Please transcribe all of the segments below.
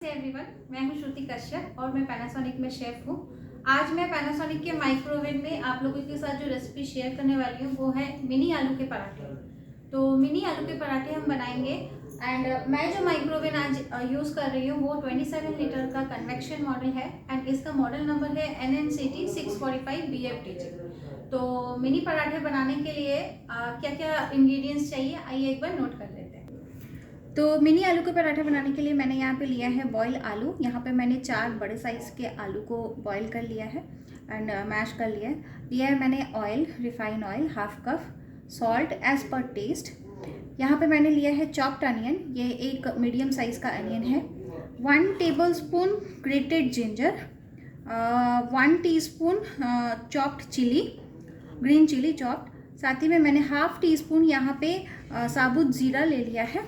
Everyone, मैं हूं श्रुति कश्यप और मैं पैनासोनिक में शेफ हूं। आज मैं पैनासोनिक के माइक्रोवेव में आप लोगों के साथ जो रेसिपी शेयर करने वाली हूं वो है मिनी आलू के पराठे। तो मिनी आलू के पराठे हम बनाएंगे एंड मैं जो माइक्रोवेव आज यूज़ कर रही हूँ वो 27 लीटर का कन्वेक्शन मॉडल है एंड इसका मॉडल नंबर है NNCT 645 BFTG। तो मिनी पराठे बनाने के लिए क्या क्या इंग्रेडिएंट्स चाहिए आइए एक बार नोट कर लेते हैं। तो मिनी आलू के पराठे बनाने के लिए मैंने यहाँ पे लिया है बॉयल आलू। यहाँ पे मैंने 4 बड़े साइज़ के आलू को बॉयल कर लिया है एंड मैश कर लिया है मैंने oil, refine oil half cup, salt as per taste. यहाँ पे मैंने लिया है चॉप्ड अनियन, ये एक मीडियम साइज़ का अनियन है। 1 tablespoon grated ginger, 1 teaspoon chopped chilli, green chilli chopped. साथ ही में मैंने हाफ टी स्पून यहाँ पे साबुत ज़ीरा ले लिया है।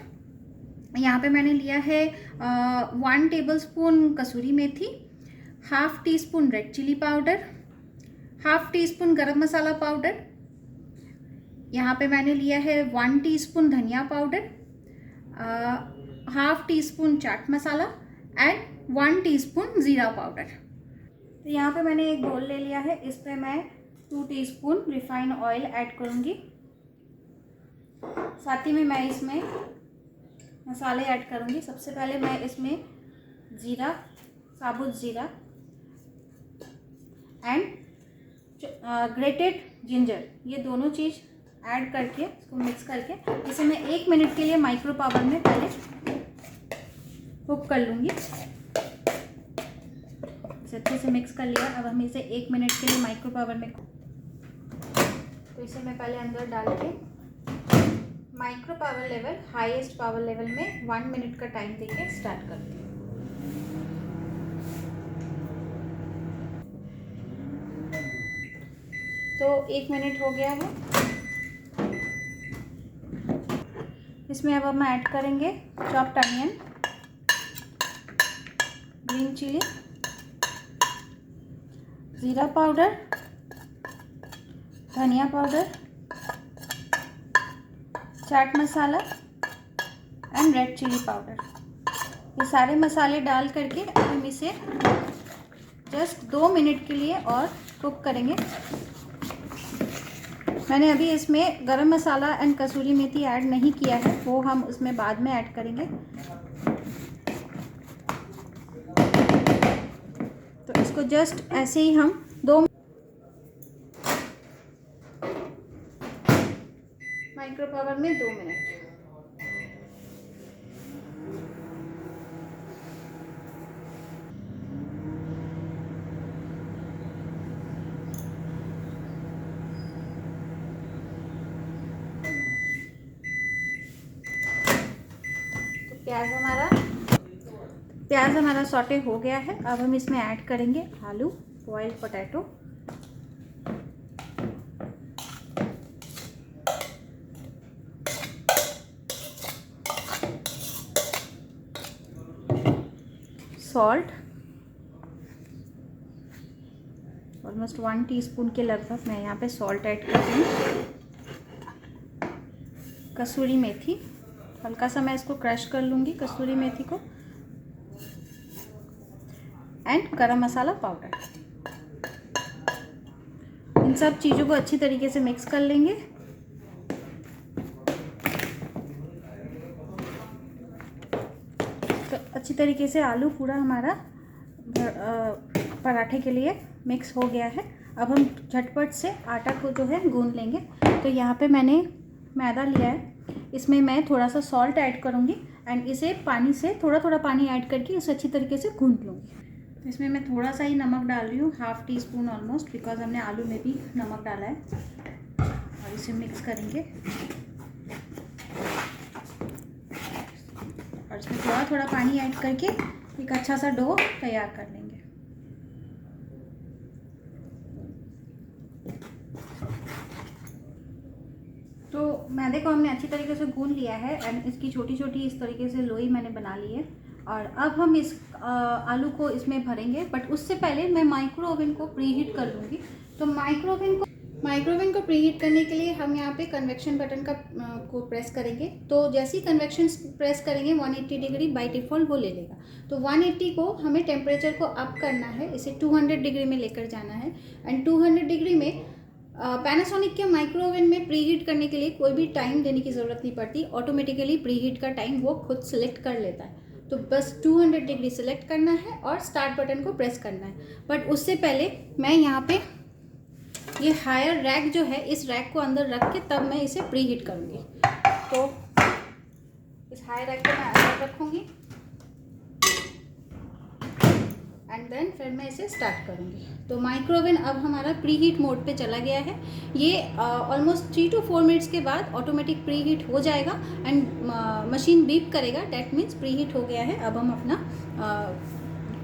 यहाँ पे मैंने लिया है 1 टेबलस्पून कसूरी मेथी, half teaspoon red chilli powder, half teaspoon garam masala powder. यहाँ पे मैंने लिया है 1 टीस्पून धनिया powder, half tea spoon chaat masala and 1 teaspoon ज़ीरा पाउडर। तो यहाँ पे मैंने एक बोल ले लिया है, इस पर मैं 2 टीस्पून रिफाइंड ऑयल ऐड करूँगी। साथ ही में मैं इसमें मसाले ऐड करूँगी। सबसे पहले मैं इसमें ज़ीरा, साबुत ज़ीरा एंड ग्रेटेड जिंजर, ये दोनों चीज़ ऐड करके इसको मिक्स करके इसे मैं 1 मिनट के लिए माइक्रो पावर में पहले कुक कर लूँगी। इसे अच्छे से मिक्स कर लिया। अब हम इसे 1 मिनट के लिए माइक्रो पावर में, तो इसे मैं पहले अंदर डाल के micro power level, highest power level में 1 मिनट का टाइम देके स्टार्ट करती हूँ। तो 1 मिनट हो गया है। इसमें अब हम ऐड करेंगे चॉप्ड अनियन, ग्रीन चिली, ज़ीरा पाउडर, धनिया powder, chaat masala and red chilli powder. ये सारे मसाले डाल करके हम इसे जस्ट 2 मिनट के लिए और कुक करेंगे। मैंने अभी इसमें गरम मसाला एंड कसूरी मेथी ऐड नहीं किया है, वो हम उसमें बाद में ऐड करेंगे। तो इसको जस्ट ऐसे ही हम 2 माइक्रो पावर में 2 मिनट। तो प्याज हमारा सॉटे हो गया है। अब हम इसमें ऐड करेंगे आलू, boiled potato. Salt almost 1 teaspoon के लगभग मैं यहाँ पे सॉल्ट ऐड कर रही हूँ। कसूरी मेथी, हल्का सा मैं इसको क्रश कर लूँगी कसूरी मेथी को, एंड गरम मसाला पाउडर। इन सब चीज़ों को अच्छी तरीके से मिक्स कर लेंगे। तो अच्छी तरीके से आलू पूरा हमारा पराठे के लिए मिक्स हो गया है। अब हम झटपट से आटा को जो है गूंद लेंगे। तो यहाँ पे मैंने मैदा लिया है, इसमें मैं थोड़ा सा सॉल्ट ऐड करूँगी एंड इसे पानी से थोड़ा थोड़ा पानी ऐड करके इसे अच्छी तरीके से गूंद लूँगी। तो इसमें मैं थोड़ा सा ही नमक डाल रही हूँ, half tea spoon almost, because हमने आलू में भी नमक डाला है। और इसे मिक्स करेंगे और इसमें थोड़ा थोड़ा पानी ऐड करके एक अच्छा सा डो तैयार कर लेंगे। तो मैदे को हमने अच्छी तरीके से गूंद लिया है एंड इसकी छोटी छोटी इस तरीके से लोई मैंने बना ली है। और अब हम इस आलू को इसमें भरेंगे, बट उससे पहले मैं माइक्रो ओवन को प्रीहीट कर लूँगी। तो माइक्रो ओवन को माइक्रोवेव को प्रीहीट करने के लिए हम यहाँ पे कन्वेक्शन बटन का को प्रेस करेंगे। तो जैसे ही कन्वेक्शन प्रेस करेंगे 180 डिग्री बाय डिफ़ॉल्ट वो ले लेगा। तो 180 को हमें टेम्परेचर को अप करना है, इसे 200 डिग्री में लेकर जाना है। एंड 200 डिग्री में पैनासोनिक के माइक्रोवेव में प्रीहीट करने के लिए कोई भी टाइम देने की ज़रूरत नहीं पड़ती, ऑटोमेटिकली प्रीहीट का टाइम वो खुद सेलेक्ट कर लेता है। तो बस 200 डिग्री सेलेक्ट करना है और स्टार्ट बटन को प्रेस करना है। बट उससे पहले मैं यहाँ पे ये हायर रैक जो है, इस रैक को अंदर रख के तब मैं इसे प्रीहीट करूँगी। तो इस हायर रैक को मैं अंदर रखूँगी एंड देन फिर मैं इसे स्टार्ट करूँगी। तो माइक्रोवेव अब हमारा प्रीहीट मोड पे चला गया है। ये ऑलमोस्ट 3 to 4 मिनट्स के बाद ऑटोमेटिक प्रीहीट हो जाएगा एंड मशीन बीप करेगा, डैट मीन्स प्रीहीट हो गया है। अब हम अपना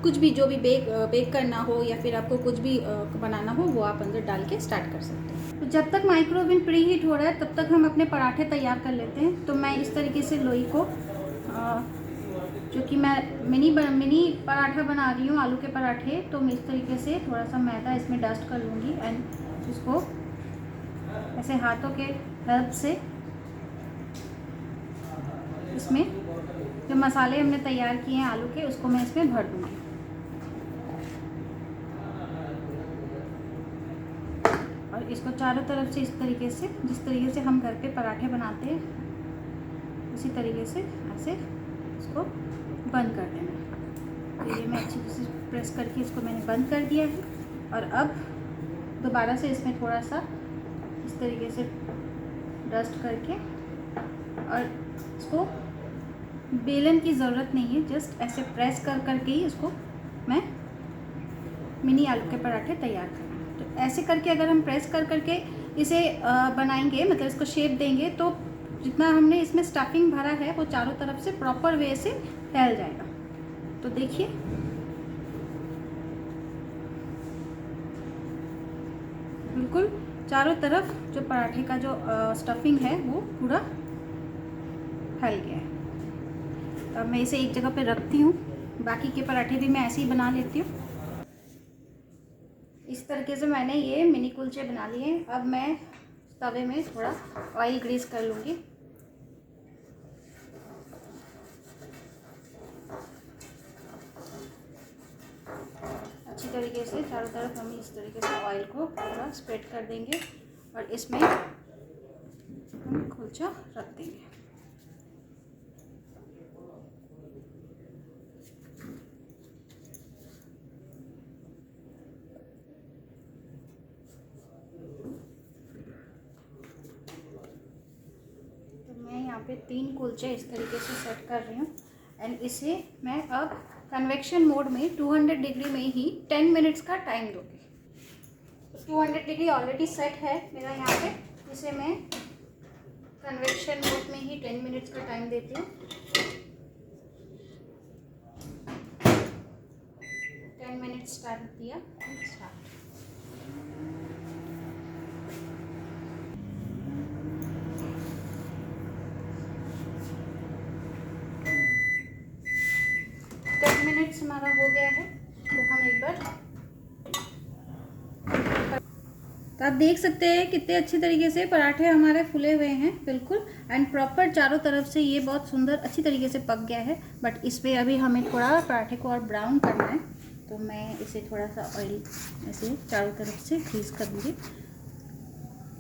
कुछ भी जो भी बेक करना हो या फिर आपको कुछ भी बनाना हो वो आप अंदर डाल के स्टार्ट कर सकते हैं। तो जब तक माइक्रोवेव प्रीहीट हो रहा है तब तक हम अपने पराठे तैयार कर लेते हैं। तो मैं इस तरीके से लोई को जो कि मैं मिनी पराठा बना रही हूँ, आलू के पराठे, तो मैं इस तरीके से थोड़ा सा मैदा इसमें डस्ट कर लूँगी एंड इसको ऐसे हाथों के हेल्प से इसमें जो मसाले हमने तैयार किए हैं आलू के उसको मैं इसमें भर दूँगी। और इसको चारों तरफ से इस तरीके से, जिस तरीके से हम घर पे पराठे बनाते हैं उसी तरीके से ऐसे इसको बंद कर देना। तो ये मैं अच्छी तरह से प्रेस करके इसको मैंने बंद कर दिया है। और अब दोबारा से इसमें थोड़ा सा इस तरीके से डस्ट करके, और इसको बेलन की ज़रूरत नहीं है, जस्ट ऐसे प्रेस कर करके ही इसको मैं मिनी आलू के पराठे तैयार करें। तो ऐसे करके अगर हम प्रेस कर करके इसे बनाएंगे, मतलब इसको शेप देंगे, तो जितना हमने इसमें स्टफिंग भरा है वो चारों तरफ से प्रॉपर वे से फैल जाएगा। तो देखिए बिल्कुल चारों तरफ जो पराठे का जो स्टफिंग है वो पूरा फैल गया है। तो अब मैं इसे एक जगह पे रखती हूँ, बाकी के पराठे भी मैं ऐसे ही बना लेती हूँ। इस तरीके से मैंने ये मिनी कुलचे बना लिए। अब मैं तवे में थोड़ा ऑयल ग्रीस कर लूँगी। अच्छी तरीके से चारों तरफ हम इस तरीके से ऑयल को पूरा स्प्रेड कर देंगे और इसमें हम कुलचा रख देंगे। यहाँ पे 3 कुलचे इस तरीके से सेट कर रही हूँ एंड इसे मैं अब कन्वेक्शन मोड में 200 डिग्री में ही 10 मिनट्स का टाइम दूँगी। 200 डिग्री ऑलरेडी सेट है मेरा यहाँ पे, इसे मैं कन्वेक्शन मोड में ही 10 मिनट्स का टाइम देती हूँ। 10 मिनट्स स्टार्ट दिया, स्टार्ट। मिनट्स हमारा हो गया है। तो हम एक बार, तो आप देख सकते हैं कितने अच्छे तरीके से पराठे हमारे फुले हुए हैं बिल्कुल एंड प्रॉपर चारों तरफ से ये बहुत सुंदर अच्छी तरीके से पक गया है। बट इस पर अभी हमें थोड़ा पराठे को और ब्राउन करना है, तो मैं इसे थोड़ा सा ऑयल ऐसे चारों तरफ से ग्रीस कर दूँगी।